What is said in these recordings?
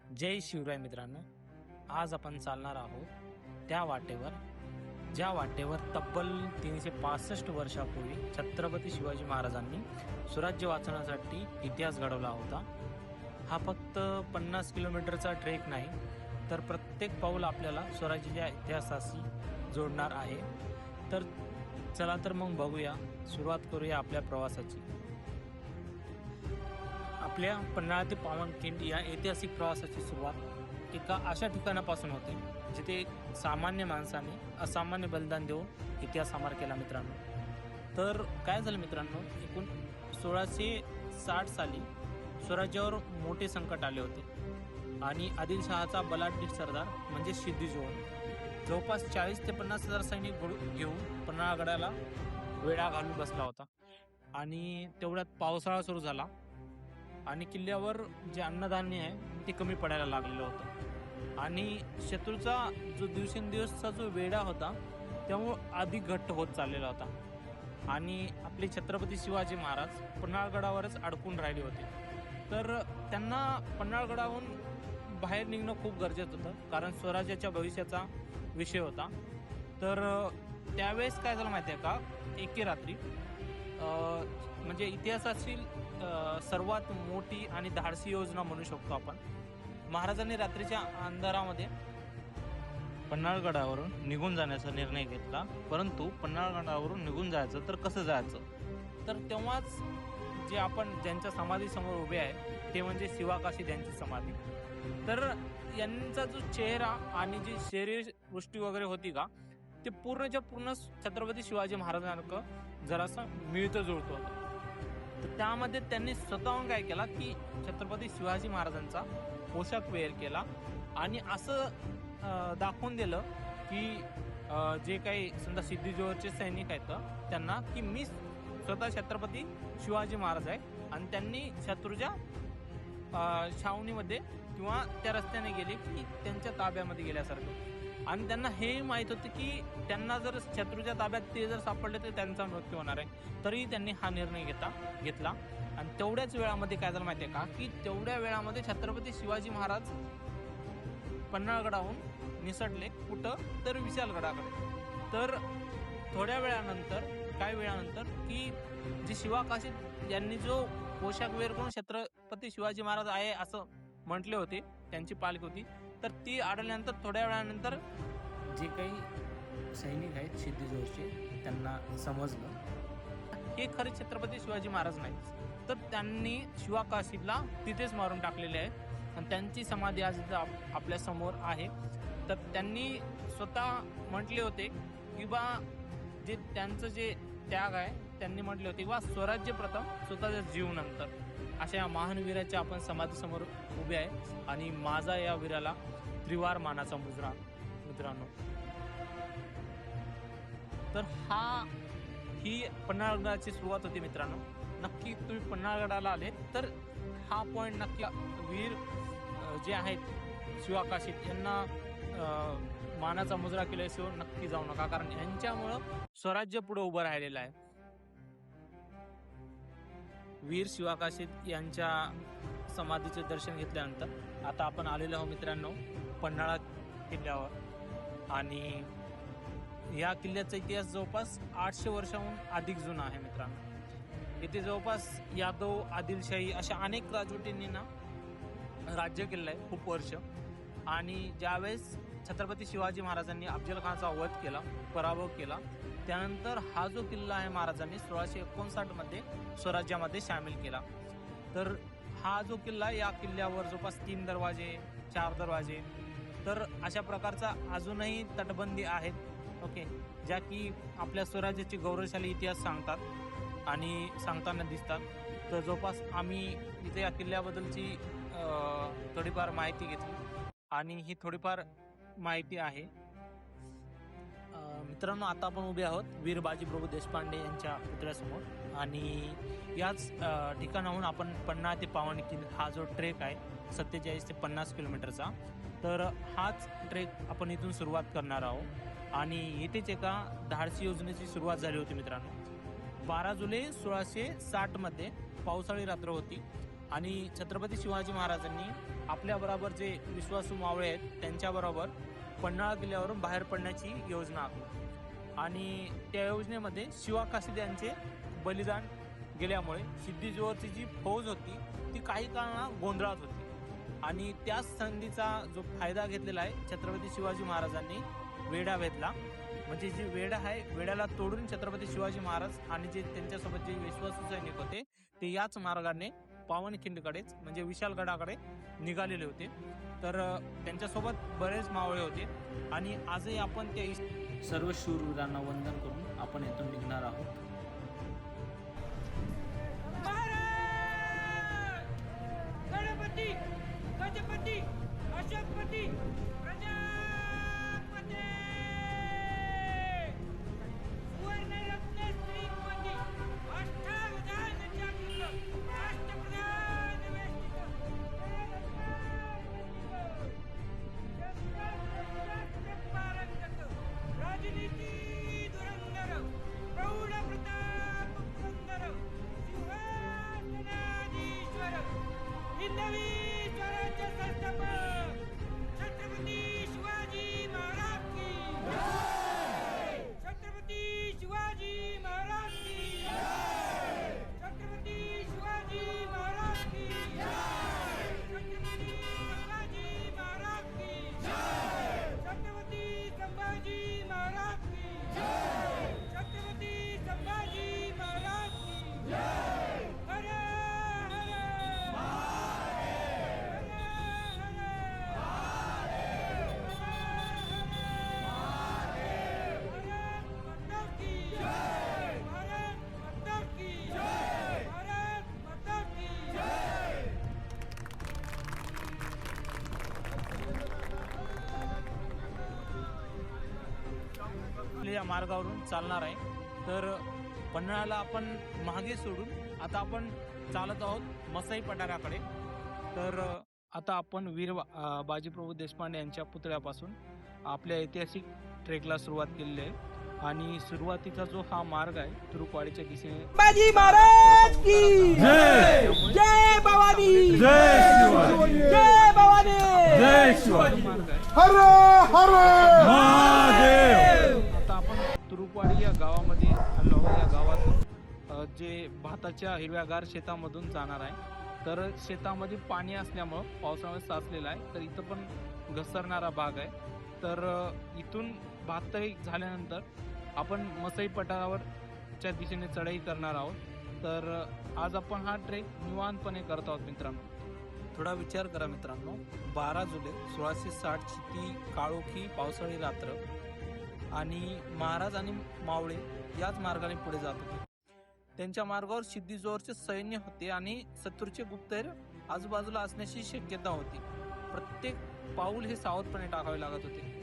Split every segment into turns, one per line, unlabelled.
जय शिवराय मित्रांनो. आज आपण चालणार आहोत त्या वाटेवर ज्या वाटेवर तब्बल 365 वर्षापूर्वी छत्रपती शिवाजी महाराजांनी स्वराज्य वाचवण्यासाठी इतिहास घडवला होता. हा फक्त 50 किलोमीटरचा ट्रेक नाही, तर प्रत्येक पाऊल आपल्याला स्वराज्याच्या इतिहासाशी जोडणार आहे. तर चला तर मग बघूया, सुरुवात करूया आपल्या प्रवासाची. आपल्या पन्हाळा ते पावनखिंड या ऐतिहासिक प्रवासाची सुरुवात एका अशा ठिकाणापासून होते जिथे सामान्य माणसाने असामान्य बलिदान देऊन इतिहास अमर केला मित्रांनो. तर काय झालं मित्रांनो, 1660 साली स्वराज्यावर मोठे संकट आले होते आणि आदिलशहाचा बलाढ्य सरदार म्हणजे सिद्दीजोहर जवळपास 40 ते 50 हजार सैनिक घेऊन पन्हाळगडाला वेढा घालून बसला होता. आणि तेवढ्यात पावसाळा सुरू झाला आणि किल्ल्यावर जे अन्नधान्य आहे ते कमी पडायला लागलेलं होतं आणि शत्रूचा जो दिवसेंदिवसचा जो वेढा होता त्यामुळे अधिक घट्ट होत चाललेला होता आणि आपले छत्रपती शिवाजी महाराज पन्हाळगडावरच अडकून राहिले होते. तर त्यांना पन्हाळगडाहून बाहेर निघणं खूप गरजेचं होतं, कारण स्वराज्याच्या भविष्याचा विषय होता. तर त्यावेळेस काय झालं माहिती आहे का, एके रात्री म्हणजे इतिहासातील सर्वात मोठी आणि धाडसी योजना म्हणू शकतो आपण, महाराजांनी रात्रीच्या अंधारामध्ये पन्हाळगडावरून निघून जाण्याचा निर्णय घेतला. परंतु पन्हाळगडावरून निघून जायचं तर कसं जायचं, तर तेव्हाच जे आपण ज्यांच्या समाधीसमोर उभे आहे ते म्हणजे शिवाकाशी यांची समाधी. तर यांचा जो चेहरा आणि जी शरीरवृष्टी वगैरे होती का, ते पूर्णच्या पूर्ण छत्रपती शिवाजी महाराजांसारखं जरासं मिळतं जुळतं होतं. तर त्यामध्ये त्यांनी स्वतःहून काय केला की छत्रपती शिवाजी महाराजांचा पोशाख वेअर केला आणि असं दाखवून दिलं की जे काही समजा सिद्दीजोहरचे सैनिक आहेत त्यांना की मी स्वतः छत्रपती शिवाजी महाराज आहे. आणि त्यांनी शत्रूच्या छावणीमध्ये किंवा त्या रस्त्याने गेले की त्यांच्या ताब्यामध्ये गेल्यासारखं. आणि त्यांना हे माहीत होतं की त्यांना जर शत्रूच्या ताब्यात ते जर सापडले तर त्यांचा मृत्यू होणार आहे. तरी त्यांनी हा निर्णय घेतला आणि तेवढ्याच वेळामध्ये काय झालं माहिती आहे का, की तेवढ्या वेळामध्ये छत्रपती शिवाजी महाराज पन्हाळगडाहून निसटले कुठं, तर विशालगडाकडे. तर थोड्या वेळानंतर की जे शिवाकाशी यांनी जो पोशाख वेअर करून छत्रपती शिवाजी महाराज आहे असं म्हटले होते, त्यांची पालखी होती, तर ती आढळल्यानंतर थोड्या वेळानंतर जे काही सैनिक आहेत सिद्दीजोहरचे त्यांना समजलं हे खरे छत्रपती शिवाजी महाराज नाहीत. तर त्यांनी शिवाकाशीला तिथेच मारून टाकलेले आहे आणि त्यांची समाधी आज आपल्या समोर आहे. तर त्यांनी स्वतः म्हटले होते की बा जे त्यांचं जे त्याग आहे, त्यांनी म्हटले होते की बा स्वराज्य प्रथम स्वतःच्या जीव नंतर. अशा या महान वीराच्या आपण समाधीसमोर उभे आहे आणि माझा या वीराला त्रिवार मानाचा मुजरा मित्रांनो. तर ही पन्हाळगडाची सुरुवात होती मित्रांनो. नक्की तुम्ही पन्हाळगडाला आले तर हा पॉईंट नक्की वीर जे आहेत शिवाकाशीत यांना मानाचा मुजरा केल्याशिवाय नक्की जाऊ नका, कारण यांच्यामुळं स्वराज्य पुढे उभं राहिलेलं आहे. वीर शिवाकाशीत यांच्या समाधीचे दर्शन घेतल्यानंतर आता आपण आलेलो आहोत मित्रांनो पन्हाळा किल्ल्यावर. आणि या किल्ल्याचा इतिहास जवळपास 800 वर्षाहून अधिक जुना आहे मित्रांनो. इथे जवळपास यादव, आदिलशाही अशा अनेक राजवटींनी राज्य केलं आहे खूप वर्ष. आणि ज्यावेळेस छत्रपती शिवाजी महाराजांनी अफजल खानचा वध केला, पराभव केला, त्यानंतर हा जो किल्ला आहे महाराजांनी 1659 मध्ये स्वराज्यामध्ये सामील केला. तर हा जो किल्ला, या किल्ल्यावर जवळपास 3 दरवाजे, 4 दरवाजे, तर अशा प्रकारचा अजूनही तटबंदी आहेत, ओके, ज्या की आपल्या स्वराज्याची गौरवशाली इतिहास सांगतात आणि सांगताना दिसतात. तर जवळपास आम्ही इथे या किल्ल्याबद्दलची थोडीफार माहिती घेतली आणि ही थोडीफार माहिती आहे मित्रांनो. आता आपण उभे आहोत वीर बाजीप्रभू देशपांडे यांच्या पुतळ्यासमोर आणि याच ठिकाणाहून आपण पन्हाळा ते पावनखिंड हा जो ट्रेक आहे 47 ते 50 किलोमीटरचा, तर हाच ट्रेक आपण इथून सुरुवात करणार आहोत. आणि इथेच एका धाडसी योजनेची सुरुवात झाली होती मित्रांनो. 12 जुलै 1660 मध्ये पावसाळी रात्र होती आणि छत्रपती शिवाजी महाराजांनी आपल्याबरोबर जे विश्वासू मावळे आहेत त्यांच्याबरोबर पन्हाळा किल्ल्यावरून बाहेर पडण्याची योजना आखली. आणि त्या योजनेमध्ये शिवा काशिद यांचे बलिदान गेल्यामुळे सिद्धीजोहरची जी फौज होती ती काही काळाला गोंधळात होती. आणि त्याच संधीचा जो फायदा घेतलेला आहे छत्रपती शिवाजी महाराजांनी वेढा वेधला. म्हणजे जे वेढा आहे वेढ्याला तोडून छत्रपती शिवाजी महाराज आणि जे त्यांच्यासोबत जे विश्वासू सैनिक होते ते याच मार्गाने पावनखिंडकडेच म्हणजे विशालगडाकडे निघालेले होते. तर त्यांच्यासोबत बरेच मावळे होते. आणि आजही आपण त्या सर्व शूरवीरांना वंदन करून आपण येथून निघणार आहोत.
गणपती गजपती अशोकपती प्रजापती सुवर्णरत्न श्रीमती अष्टावधान चक्र राष्ट्रप्रधान पारंगत राजनीती धुरंधर प्रौढ प्रताप पुरंदर सिंहासनाधीश्वर हिंदवी स्वराज्य संस्थापक छत्रपती शिवाजी महाराज की जय. छत्रपती शिवाजी महाराज की जय. छत्रपती शिवाजी महाराज की जय. छत्रपती संभाजी महाराज की जय. छत्रपती संभाजी महाराज की जय. छत्रपती संभाजी महाराज की जय. हर
या मार्गावरून चालणार आहे. तर पन्हाळ्याला आपण मागे सोडून आता आपण चालत आहोत मसाई पठाराकडे. तर आता आपण बाजीप्रभू देशपांडे यांच्या पुतळ्यापासून आपल्या ऐतिहासिक ट्रेकला सुरुवात केलेली आहे. आणि सुरुवातीचा जो हा मार्ग आहे तुरुकवाडीच्या दिशेने
बाजी महाराज की जय. जय भवानी जय शिवाजी जय भवानी जय शिवाजी
मार्ग आहे.
हर हर महादेव.
आता आपण तुरुकवाडी या गावामध्ये आलो आहोत. या गावातून जे भाताच्या हिरव्यागार शेतामधून जाणार आहे. तर शेतामध्ये पाणी असल्यामुळं पावसामुळे साचलेलं आहे. तर इथं पण घसरणारा भाग आहे. तर इथून भाततळी झाल्यानंतर आपण मसाई पठारावरच्या दिशेने चढाई करणार आहोत. तर आज आपण हा ट्रेक निवांतपणे करत आहोत मित्रांनो. थोडा विचार करा मित्रांनो, 12 जुलै 1660ची ती काळोखी पावसाळी रात्र आणि महाराज आणि मावळे याच मार्गाने पुढे जात होते. त्यांच्या मार्गावर सिद्धीजोहरचे सैन्य होते आणि शत्रूचे गुप्तहेर आजूबाजूला असण्याची शक्यता होती. प्रत्येक पाऊल हे सावधपणे टाकावे लागत होते.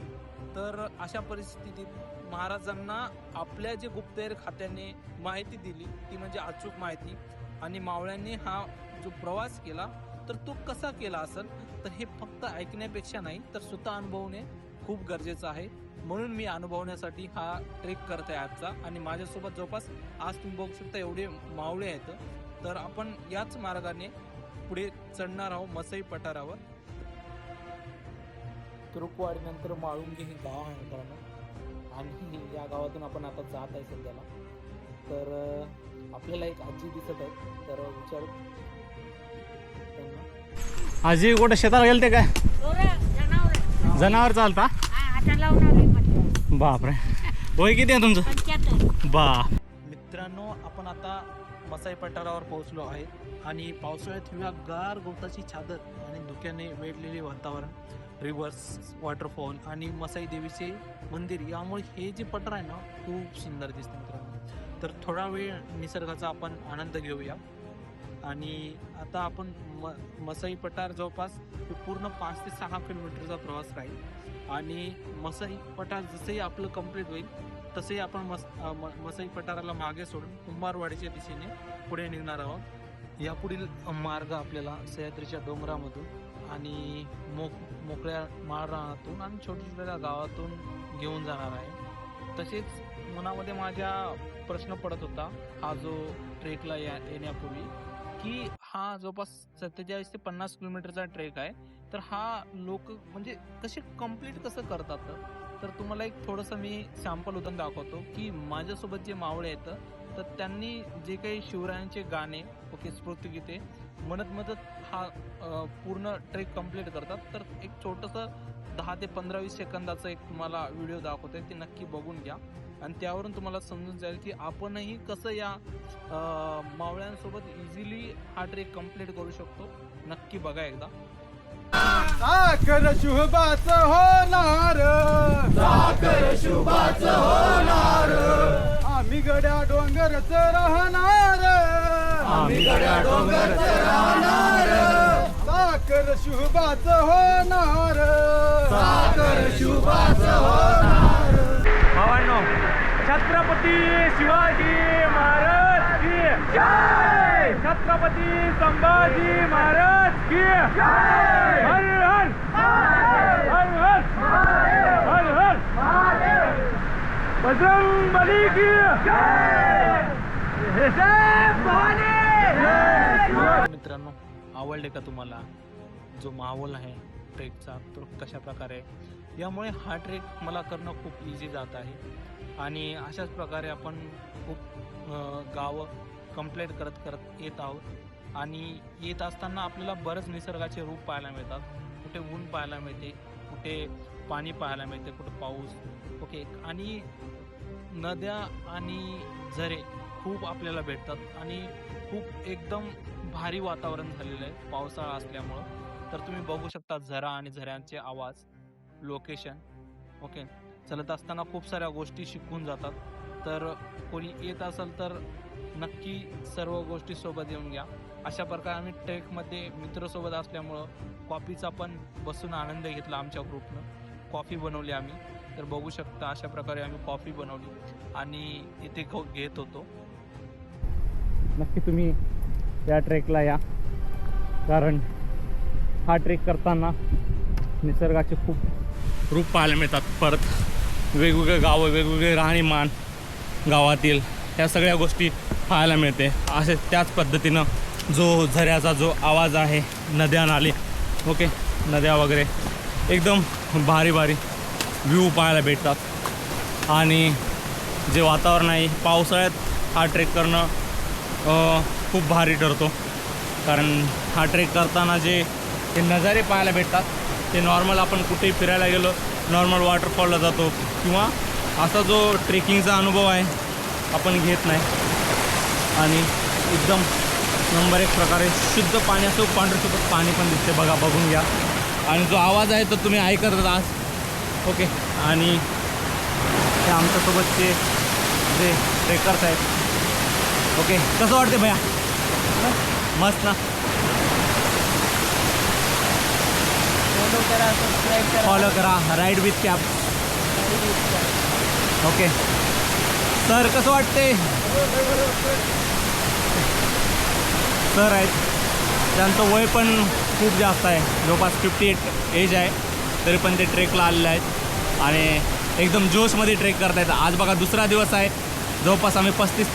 तर अशा परिस्थितीत महाराजांना आपल्या जे गुप्तहेर खात्याने माहिती दिली ती म्हणजे अचूक माहिती. आणि मावळ्यांनी हा जो प्रवास केला तर तो कसा केला असेल तर हे फक्त ऐकण्यापेक्षा नाही तर स्वतः अनुभवणे खूप गरजेचं आहे. म्हणून मी अनुभवण्यासाठी हा ट्रेक करत आहे आजचा. आणि माझ्यासोबत जवळपास आज तुम्ही बघू शकता एवढे मावळे आहेत. तर आपण याच मार्गाने पुढे चढणार आहोत मसाई पठारावर. तुरुकवाडी नंतर माळुंगे हे गाव आहे मित्रांनो. आणि या गावातून आपण आता जात आहे सध्याला. तर आपल्याला एक आजी दिसत आहे. तर विचारू त्यांना.
आजी कुठे शेताला गेलते काय? जनावर चालता? बापरे. वय किती आहे तुमचं? बा.
मित्रांनो आपण आता मसाई पठारावर पोहोचलो आहे. आणि पावसाळ्यात हिरव्यागार गवताची चादर आणि धुक्याने वेढलेले वातावरण, रिव्हर्स, वॉटरफॉल आणि मसाई देवीचे मंदिर यामुळे हे जे पठार आहे ना खूप सुंदर दिसते मित्रांनो. तर थोडा वेळ निसर्गाचा आपण आनंद घेऊया. आणि आता आपण मसाई पठार जवळपास पूर्ण 5 ते 6 किलोमीटरचा प्रवास राहील. आणि मसाई पठार जसंही आपलं कंप्लीट होईल तसंही आपण मसाई पठाराला मागे सोडून कुंभारवाडीच्या दिशेने पुढे निघणार आहोत. यापुढील मार्ग आपल्याला सह्याद्रीच्या डोंगरामधून आणि मोकळ्या माळरानातून आणि छोट्या छोट्या गावातून घेऊन जाणार आहे. तसेच मनामध्ये माझ्या प्रश्न पडत होता हा जो ट्रेकला येण्यापूर्वी की हा जवळपास 47 ते 50 किलोमीटरचा ट्रेक आहे. तर हा लोक म्हणजे कसे कंप्लीट कसं करतात. तर तुम्हाला एक थोडंसं मी सॅम्पल उदाहरण दाखवतो की माझ्यासोबत जे मावळे आहेत तर त्यांनी जे काही शिवरायांचे गाणे ओके स्फूर्तिगीते म्हणत हा पूर्ण ट्रेक कंप्लीट करतात. तर एक छोटंसं 10 ते 15-20 सेकंदाचा एक तुम्हाला व्हिडिओ दाखवतोय ते नक्की बघून घ्या आणि त्यावरून तुम्हाला समजून जाईल की आपणही कसं या मावळ्यांसोबत इझिली हा ट्रेक कंप्लीट करू शकतो. नक्की बघा एकदा.
साखर शुभाच होणार, साखर शुभाच होणार, आम्ही गड्या डोंगरच राहणार, आम्ही गड्या डोंगरच राहणार, साखर शुभाच होणार, साखर शुभाच होणार.
भावांनो, छत्रपती शिवाजी महाराज की जय, छत्रपती संभाजी महाराज की जय, हर हर हर हर हर हर बजरंग बली की जय, जय भवानी.
मित्रांनो, आवडले का तुम्हाला जो माहोल आहे ट्रेकचा तो कशा प्रकारे, यामुळे हा ट्रेक मला करणं खूप इझी जात आहे आणि अशाच प्रकारे आपण खूप गावं कंप्लीट करत येत आहोत आणि येत असताना आपल्याला बरंच निसर्गाचे रूप पाहायला मिळतात. कुठे ऊन पाहायला मिळते, कुठे पाणी पाहायला मिळते, कुठे पाऊस ओके आणि नद्या आणि झरे खूप आपल्याला भेटतात आणि खूप एकदम भारी वातावरण झालेलं आहे पावसाळा असल्यामुळं. तर तुम्ही बघू शकता झरा आणि झऱ्यांचे आवाज, लोकेशन ओके. चलत असताना खूप साऱ्या गोष्टी शिकून जातात. तर कोणी येत असेल तर नक्की सर्व गोष्टी सोबत येऊन घ्या. अशा प्रकारे आम्ही ट्रेकमध्ये मित्रसोबत असल्यामुळं कॉफीचा पण बसून आनंद घेतला. आमच्या ग्रुपनं कॉफी बनवली आम्ही. तर बघू शकता अशा प्रकारे आम्ही कॉफी बनवली आणि इथे घेत होतो.
नक्की तुम्ही या ट्रेकला या, कारण हा ट्रेक करताना निसर्गाचे खूप रूप पाहायला मिळतात. परत वेगवेगळे गावं, वेगवेगळे राहणीमान गावातील ह्या सगळ्या गोष्टी पाहायला मिळते. असे त्याच पद्धतीनं जो झऱ्याचा जो आवाज आहे, नद्या नाले ओके, नद्या वगैरे एकदम भारी भारी व्ह्यू पाहायला भेटतात. आणि जे वातावरण आहे पावसाळ्यात हा ट्रेक करणं खूप भारी ठरतो, कारण हा ट्रेक करताना जे ते नजारे पाहायला भेटतात ते नॉर्मल आपण कुठेही फिरायला गेलो, नॉर्मल वॉटरफॉलला जातो किंवा असा जो ट्रेकिंगचा अनुभव आहे आपण घेत नाही. आणि एकदम नंबर एक प्रकारे शुद्ध पाण्याचं पांढरसुद्धा पाणी पण दिसते बघा, बघून घ्या. आणि जो आवाज आहे तो तुम्ही ऐकत आज ओके. आणि ते आमच्यासोबतचे जे ट्रेकर्स आहेत ओके. कसं वाटते भैया? मस्त ना. फॉलो करा ride with cap okay. Sir कसं वाटते? सर आहेत, त्यांचं वय पण खूप जास्त आहे, जवळपास 58 एज आहे, तरी पण ते ट्रेकला आलेले आहेत आणि एकदम जोशमध्ये ट्रेक करत आहेत. आज बघा दुसरा दिवस आहे, जवळपास आम्ही 35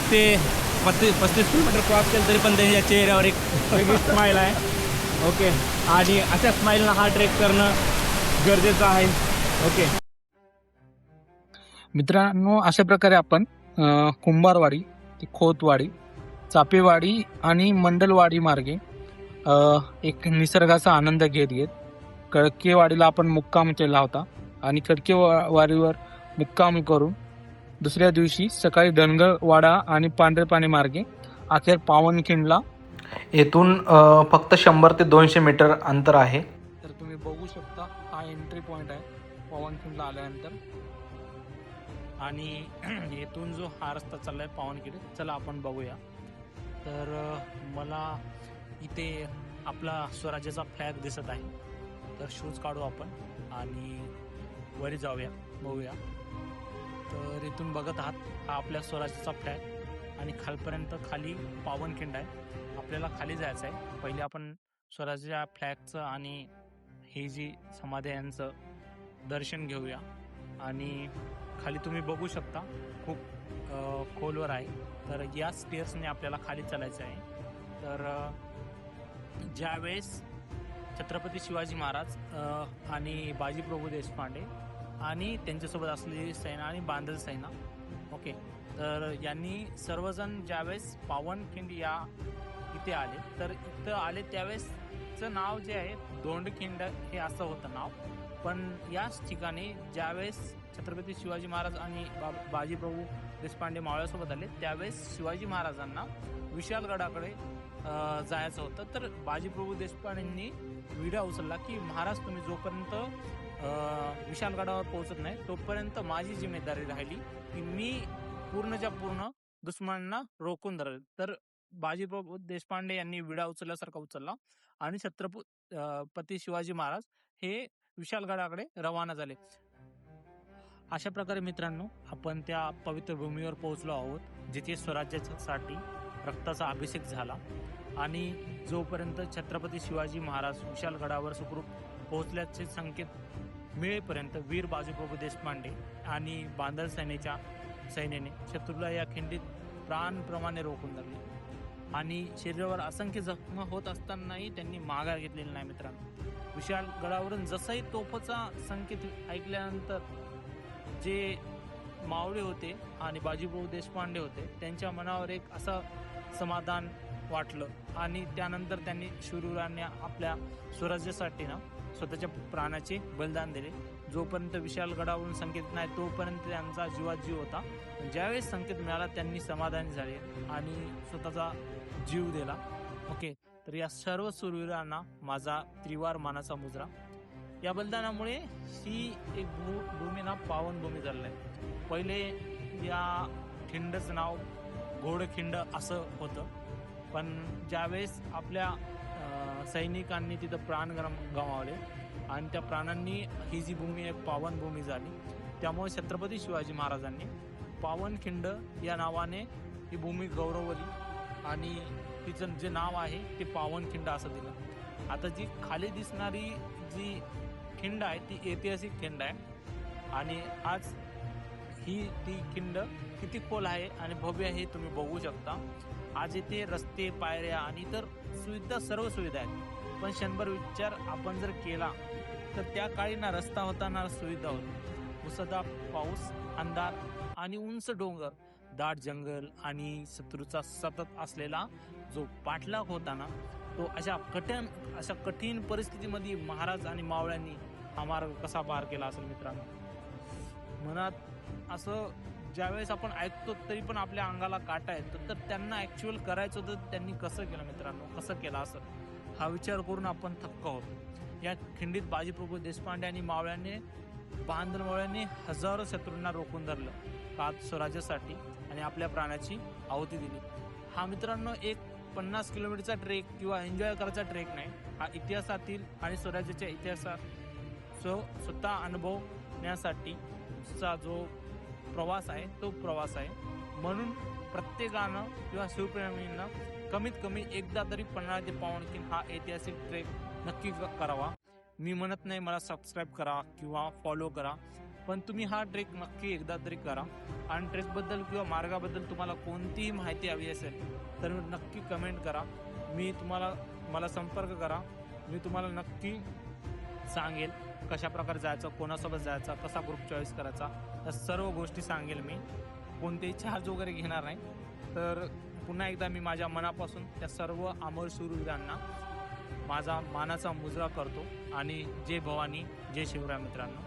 किलोमीटर क्रॉस केलं, तरी पण त्यांच्या चेहऱ्यावर एक वेगळी स्माईल आहे ओके. आणि अशा स्माईलनं हा ट्रेक करणं गरजेचं आहे ओके.
मित्रांनो, अशा प्रकारे आपण कुंभारवाडी ते खोतवाडी, चापेवाडी आणि मंडलवाडी मार्गे एक निसर्गाचा आनंद घेत कळकेवाडीला आपण मुक्काम केला होता आणि कळकेवाडीवर मुक्काम करून दुसऱ्या दिवशी सकाळी धनगरवाडा आणि पांढरेपाणी मार्गे अखेर पावनखिंडला. येथून फक्त 100 ते 200 मीटर अंतर आहे. तर तुम्ही बघू शकता हा एंट्री पॉईंट आहे पावनखिंडला आल्यानंतर. आणि येथून जो हा रस्ता चाललाय पावनखिंड, चला आपण बघूया. तर मला इथे आपला स्वराज्याचा फ्लॅग दिसत आहे, तर शूज काढू आपण आणि वरी जाऊया, बघूया. तर इथून बघत आहात हा आपल्या स्वराज्याचा फ्लॅग आणि खालपर्यंत खाली पावनखिंड आहे. आपल्याला खाली जायचं आहे. पहिले आपण स्वराज्याच्या फ्लॅगचं आणि हे जी समाधी यांचं दर्शन घेऊया. आणि खाली तुम्ही बघू शकता खूप खोलवर आहे, तर या स्टेअर्सने आपल्याला खाली चालायचं आहे. तर ज्यावेळेस छत्रपती शिवाजी महाराज आणि बाजीप्रभू देशपांडे आणि त्यांच्यासोबत असलेली सेना आणि बांधल सेना. ओके, तर यांनी सर्वजण ज्यावेळेस पावनखिंड या इथे आले, तर इथं आले त्यावेळेसचं नाव जे आहे दोंडखिंड हे असं होतं नाव. पण याच ठिकाणी ज्यावेळेस छत्रपती शिवाजी महाराज आणि बाजीप्रभू देशपांडे मावळ्यासोबत आले, त्यावेळेस शिवाजी महाराजांना विशाळगडाकडे जायचं होतं. तर बाजीप्रभू देशपांडेंनी विडा उचलला की महाराज तुम्ही जोपर्यंत विशाळगडावर पोहोचत नाही तोपर्यंत माझी जिम्मेदारी राहिली की मी पूर्णच्या पूर्ण दुश्मनांना रोखून धरेल. तर बाजीप्रभू देशपांडे यांनी विडा उचलल्यासारखा उचलला आणि छत्रपती शिवाजी महाराज हे विशाळगडाकडे रवाना झाले. अशा प्रकारे मित्रांनो आपण त्या पवित्र भूमीवर पोहोचलो आहोत, जिथे स्वराज्यासाठी रक्ताचा अभिषेक झाला. आणि जोपर्यंत छत्रपती शिवाजी महाराज विशाळगडावर सुखरूप पोहोचल्याचे संकेत मिळेपर्यंत वीर बाजीप्रभू देशपांडे आणि बांधल सैन्याने शत्रूला या खिंडीत प्राणप्रमाणे रोखून धरले आणि शरीरावर असंख्य जखमा होत असतानाही त्यांनी माघार घेतलेली नाही. मित्रांनो, विशाळगडावरून जसंही तोफाचा संकेत ऐकल्यानंतर जे मावळे होते आणि बाजीप्रभू देशपांडे होते त्यांच्या मनावर एक असं समाधान वाटलं आणि त्यानंतर त्यांनी शूरवीरांनी आपल्या स्वराज्यासाठी ना स्वतःच्या प्राणाचे बलिदान दिले. जोपर्यंत विशाळगडावरून संकेत नाही तोपर्यंत त्यांचा जीवात जीव होता. ज्यावेळेस संकेत मिळाला त्यांनी समाधानी झाले आणि स्वतःचा जीव दिला. ओके, तर या सर्व शूरवीरांना माझा त्रिवार मानाचा मुजरा. या बलिदानामुळे ही एक भूमी ना पावन भूमी झालेली आहे. पहिले या खिंडचं नाव घोडखिंड असं होतं, पण ज्यावेळेस आपल्या सैनिकांनी तिथं प्राण गमावले आणि त्या प्राणांनी ही जी भूमी एक पावन भूमी झाली, त्यामुळे छत्रपती शिवाजी महाराजांनी पावनखिंड या नावाने ही भूमी गौरवली आणि तिचं जे नाव आहे ते पावनखिंड असं दिलं. आता जी खाली दिसणारी जी खिंड आहे ती ऐतिहासिक खिंड आहे आणि आज ही ती खिंड किती खोल आहे आणि भव्य आहे तुम्ही बघू शकता. आज इथे रस्ते, पायऱ्या आणि इतर सुविधा, सर्व सुविधा आहेत. पण क्षणभर विचार आपण जर केला तर त्या काळी ना रस्ता होता ना सुविधा होती. मुसळधार पाऊस, अंधार आणि उंच डोंगर, दाट जंगल आणि शत्रूचा सतत असलेला जो पाठलाग होता ना, तो अशा कठीण परिस्थितीमध्ये महाराज आणि मावळ्यांनी हा मार्ग कसा पार केला असेल. मित्रांनो, मनात असं ज्यावेळेस आपण ऐकतो तरी पण आपल्या अंगाला काटा येतो. तर त्यांना ॲक्च्युअल करायचं होतं, त्यांनी कसं केलं मित्रांनो, कसं केलं असं हा विचार करून आपण थक्क होतो. या खिंडीत बाजीप्रभू देशपांडे आणि बांधल मावळ्यांनी हजारो शत्रूंना रोखून धरलं का स्वराज्यासाठी आणि आपल्या प्राणाची आहुती दिली. हा मित्रांनो एक 50 किलोमीटरचा ट्रेक किंवा एन्जॉय करायचा ट्रेक नाही, हा इतिहासातील आणि स्वराज्याच्या इतिहासात स्वतः अनुभवण्यासाठीचा जो प्रवास आहे तो प्रवास आहे. म्हणून प्रत्येकानं किंवा शिवप्रेमींना कमीत कमी एकदा तरी पन्हाळा ते पावनखिंड हा ऐतिहासिक ट्रेक नक्की करावा. मी म्हणत नाही मला सबस्क्राईब करा किंवा फॉलो करा, पण तुम्ही हा ट्रेक नक्की एकदा तरी करा. आणि ट्रेकबद्दल किंवा मार्गाबद्दल तुम्हाला कोणतीही माहिती हवी असेल तर नक्की कमेंट करा. मला संपर्क करा, मी तुम्हाला नक्की सांगेल कशा प्रकारे जायचं, कोणासोबत जायचं, कसा ग्रुप चॉईस करायचा, या सर्व गोष्टी सांगेल. मी कोणतेही चार्ज वगैरे घेणार नाही. तर पुन्हा एकदा मी माझ्या मनापासून त्या सर्व अमर शूरवीरांना माझा मानाचा मुजरा करतो आणि जय भवानी, जय शिवराय मित्रांनो.